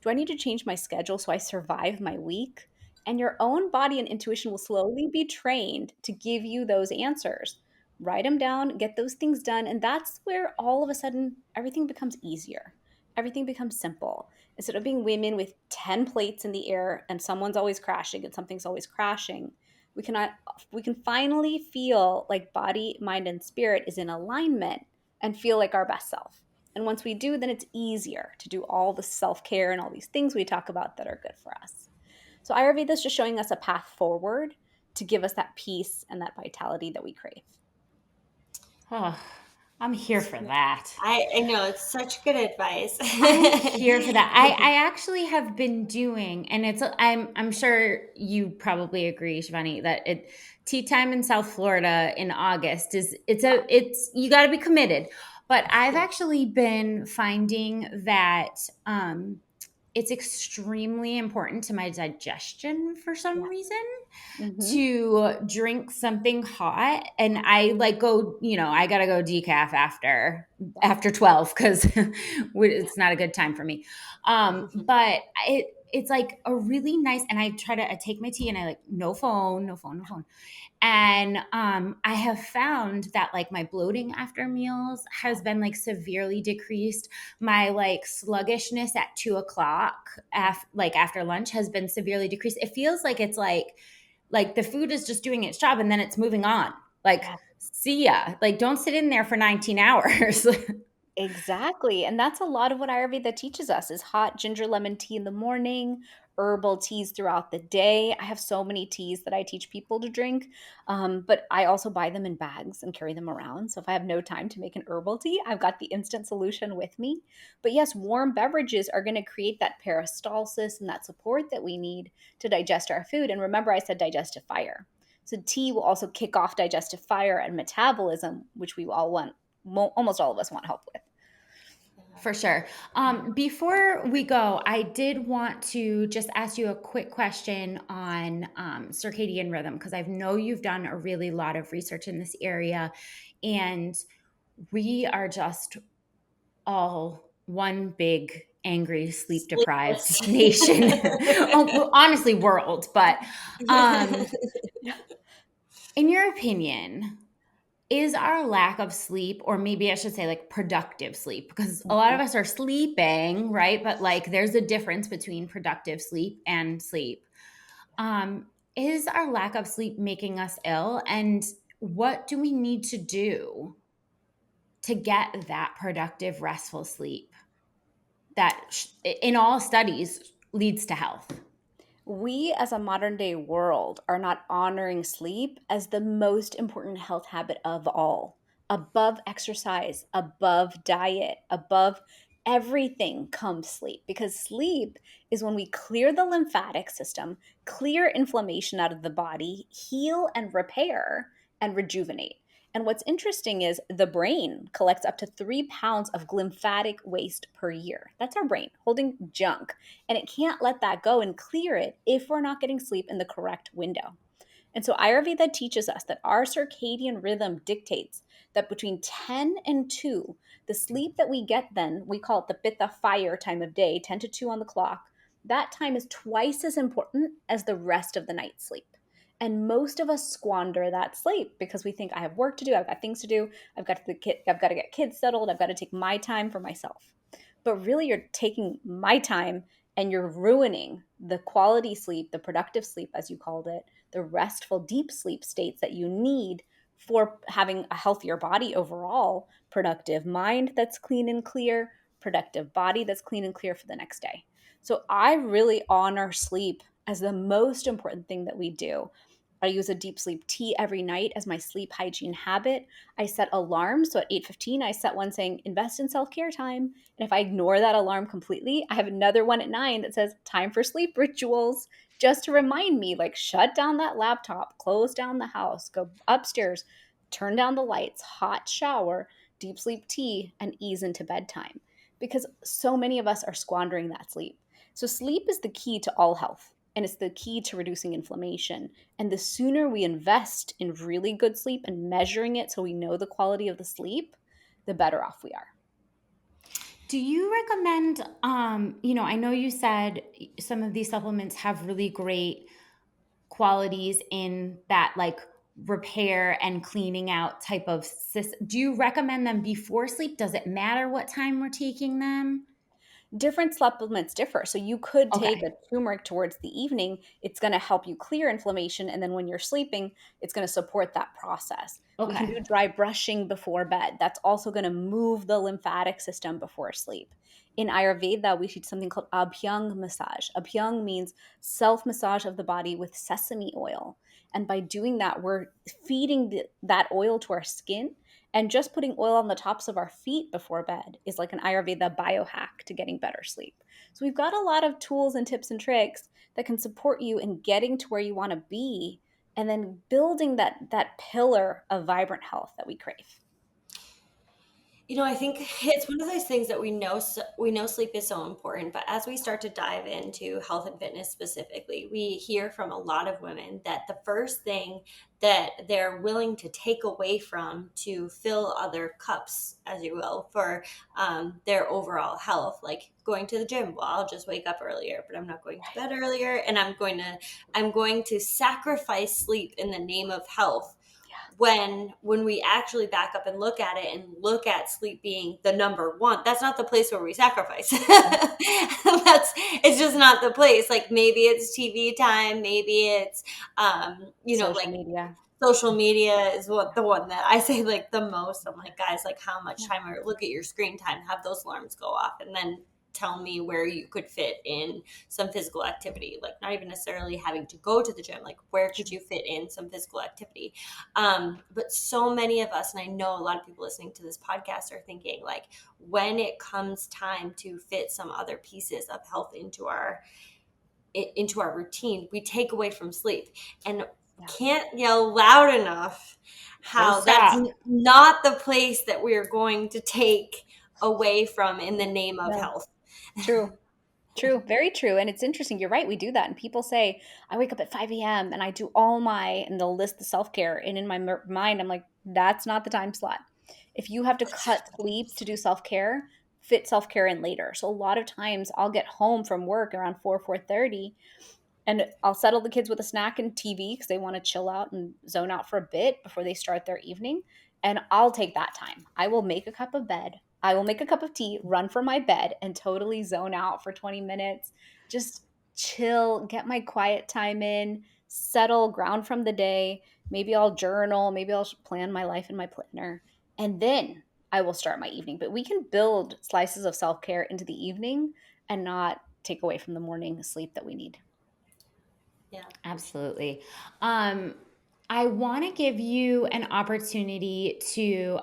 Do I need to change my schedule so I survive my week? And your own body and intuition will slowly be trained to give you those answers. Write them down, get those things done, and that's where all of a sudden everything becomes easier. Everything becomes simple. Instead of being women with 10 plates in the air and someone's always crashing and something's always crashing, we cannot we can finally feel like body, mind, and spirit is in alignment and feel like our best self. And once we do, then it's easier to do all the self-care and all these things we talk about that are good for us. So Ayurveda is just showing us a path forward to give us that peace and that vitality that we crave. Oh, I'm here for that. I know it's such good advice. I'm here for that. I actually have been doing, and I'm sure you probably agree, Shivani, that tea time in South Florida in August it's you got to be committed. But I've actually been finding that it's extremely important to my digestion for some reason to drink something hot. And I like go, I gotta go decaf after 12 because it's not a good time for me. But it's like a really nice, and I take my tea and I like, no phone, no phone, no phone. And I have found that like my bloating after meals has been like severely decreased. My like sluggishness at 2 o'clock, like after lunch, has been severely decreased. It feels like it's like the food is just doing its job and then it's moving on. Like, Yeah. see ya. Like, don't sit in there for 19 hours. Exactly. And that's a lot of what Ayurveda teaches us is hot ginger lemon tea in the morning, herbal teas throughout the day. I have so many teas that I teach people to drink, but I also buy them in bags and carry them around. So if I have no time to make an herbal tea, I've got the instant solution with me. But yes, warm beverages are going to create that peristalsis and that support that we need to digest our food. And remember, I said digestive fire. So tea will also kick off digestive fire and metabolism, which we all want, almost all of us want help with. For sure. Before we go, I did want to just ask you a quick question on circadian rhythm, because I know you've done a really lot of research in this area, and we are just all one big angry sleep deprived Sleepless. nation. Oh, well, honestly, world. But um, in your opinion, is our lack of sleep, or maybe I should say like productive sleep, because a lot of us are sleeping, right? But like there's a difference between productive sleep and sleep. Um, is our lack of sleep making us ill? And what do we need to do to get that productive, restful sleep that in all studies leads to health? We as a modern day world are not honoring sleep as the most important health habit of all. Above exercise, above diet, above everything comes sleep, because sleep is when we clear the lymphatic system, clear inflammation out of the body, heal and repair and rejuvenate. And what's interesting is the brain collects up to 3 pounds of lymphatic waste per year. That's our brain holding junk, and it can't let that go and clear it if we're not getting sleep in the correct window. And so Ayurveda teaches us that our circadian rhythm dictates that between 10 and 2, the sleep that we get then, we call it the pitta fire time of day, 10 to 2 on the clock, that time is twice as important as the rest of the night's sleep. And most of us squander that sleep because we think I have work to do, I've got things to do, I've got to get kids settled, I've got to take my time for myself. But really you're taking my time and you're ruining the quality sleep, the productive sleep as you called it, the restful deep sleep states that you need for having a healthier body overall, productive mind that's clean and clear, productive body that's clean and clear for the next day. So I really honor sleep as the most important thing that we do. I use a deep sleep tea every night as my sleep hygiene habit. I set alarms. So at 8:15, I set one saying invest in self-care time. And if I ignore that alarm completely, I have another one at 9 that says time for sleep rituals, just to remind me, like, shut down that laptop, close down the house, go upstairs, turn down the lights, hot shower, deep sleep tea, and ease into bedtime. Because so many of us are squandering that sleep. So sleep is the key to all health, and it's the key to reducing inflammation. And the sooner we invest in really good sleep and measuring it so we know the quality of the sleep, the better off we are. Do you recommend, I know you said some of these supplements have really great qualities in that like repair and cleaning out type of system. Do you recommend them before sleep? Does it matter what time we're taking them? Different supplements differ. So you could take Okay. a turmeric towards the evening. It's going to help you clear inflammation. And then when you're sleeping, it's going to support that process. We can Okay. do dry brushing before bed. That's also going to move the lymphatic system before sleep. In Ayurveda, we teach something called abhyang massage. Abhyang means self massage of the body with sesame oil. And by doing that, we're feeding that oil to our skin, and just putting oil on the tops of our feet before bed is like an Ayurveda biohack to getting better sleep. So we've got a lot of tools and tips and tricks that can support you in getting to where you want to be, and then building that pillar of vibrant health that we crave. I think it's one of those things that we know sleep is so important, but as we start to dive into health and fitness specifically, we hear from a lot of women that the first thing that they're willing to take away from to fill other cups, as you will, for their overall health, like going to the gym. Well, I'll just wake up earlier, but I'm not going to bed earlier, and I'm going to sacrifice sleep in the name of health, when we actually back up and look at it and look at sleep being the number one. That's not the place where we sacrifice. It's just not the place. Like, maybe it's TV time, maybe it's Social like media. social media is the one that I say like the most. I'm like, guys, like, how much Yeah. time look at your screen time, have those alarms go off, and then tell me where you could fit in some physical activity, like not even necessarily having to go to the gym, like where could you fit in some physical activity. But so many of us, and I know a lot of people listening to this podcast are thinking, like, when it comes time to fit some other pieces of health into our routine, we take away from sleep, and Yeah. can't yell loud enough Full how that's stop. not the place that we're going to take away from in the name of No. health. True. True, very true. And it's interesting. You're right. We do that. And people say, I wake up at 5 a.m. and I do all my, and they'll list the self care. And in my mind, I'm like, that's not the time slot. If you have to cut sleep to do self care, fit self care in later. So a lot of times I'll get home from work around 4:30, and I'll settle the kids with a snack and TV because they want to chill out and zone out for a bit before they start their evening. And I'll take that time. I will make a cup of bed. I will make a cup of tea, run for my bed, and totally zone out for 20 minutes. Just chill, get my quiet time in, settle, ground from the day. Maybe I'll journal. Maybe I'll plan my life in my planner. And then I will start my evening. But we can build slices of self care into the evening and not take away from the morning sleep that we need. Yeah, for sure. Absolutely. Um, I want to give you an opportunity to,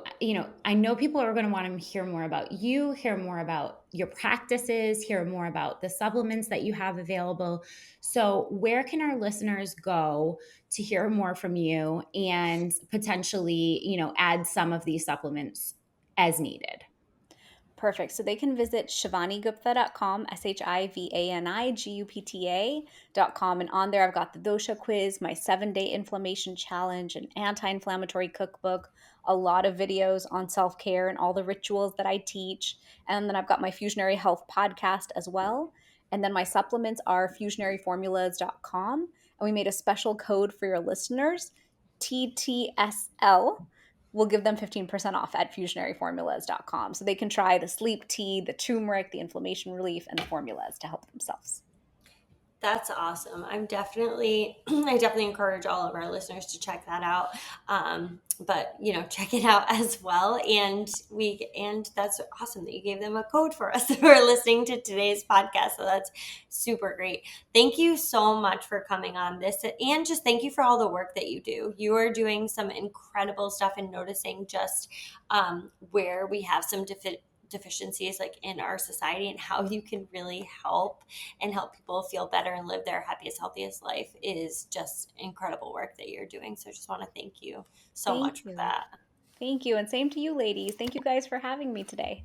I know people are going to want to hear more about you, hear more about your practices, hear more about the supplements that you have available. So, where can our listeners go to hear more from you and potentially, add some of these supplements as needed? Perfect. So they can visit shivanigupta.com, ShivanIGupta.com. And on there, I've got the Dosha quiz, my 7-day inflammation challenge, an anti inflammatory cookbook, a lot of videos on self care and all the rituals that I teach. And then I've got my Fusionary Health podcast as well. And then my supplements are fusionaryformulas.com. And we made a special code for your listeners, TTSL. We'll give them 15% off at fusionaryformulas.com. So they can try the sleep tea, the turmeric, the inflammation relief, and the formulas to help themselves. That's awesome. I definitely encourage all of our listeners to check that out. But check it out as well. And that's awesome that you gave them a code for us who are listening to today's podcast. So that's super great. Thank you so much for coming on this, and just thank you for all the work that you do. You are doing some incredible stuff and noticing just where we have some deficiencies, like in our society, and how you can really help people feel better and live their happiest, healthiest life, is just incredible work that you're doing. So I just want to thank you so Thank much for you. that. Thank you. And same to you, ladies. Thank you guys for having me today.